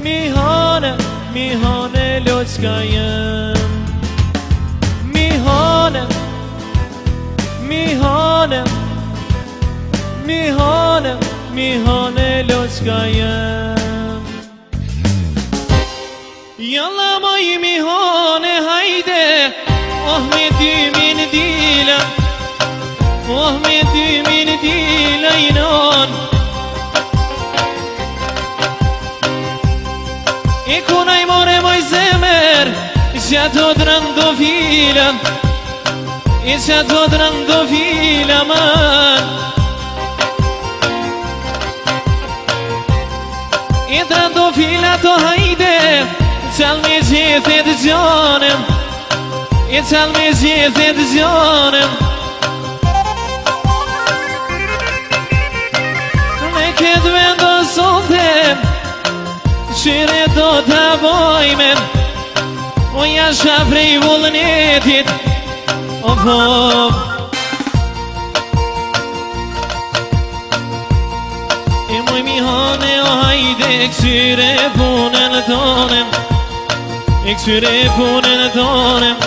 Mihane, mihane loçka jem. Mihane, mihane, mihane, mihane loçka jem. Yalla maj mihane hayde, oh me dymin dila, oh me dymin dila inan. E kunaj more moj zemer, që ato drëndo fila, e që ato drëndo fila man. E drëndo fila to hajde, qal me gjithet gjanem, e qal me gjithet gjanem. Ne këtë vendosonte, qire do të bojme, o jasha prej vullnetit, o pop. E moj mihane o hajde, kësyre punën tonem, e kësyre punën tonem.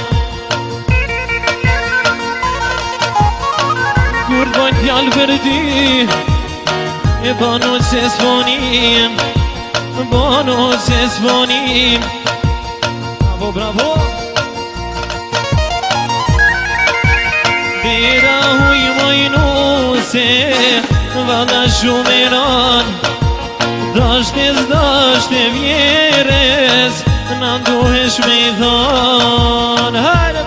Kur bojnë fjallë për ty, e banu që s'ponim, banu që s'ponim. Bravo, bravo. Dira huj moj nuse, valla shumë e ran, dashte vjeres, na nduhesh me than. Hajde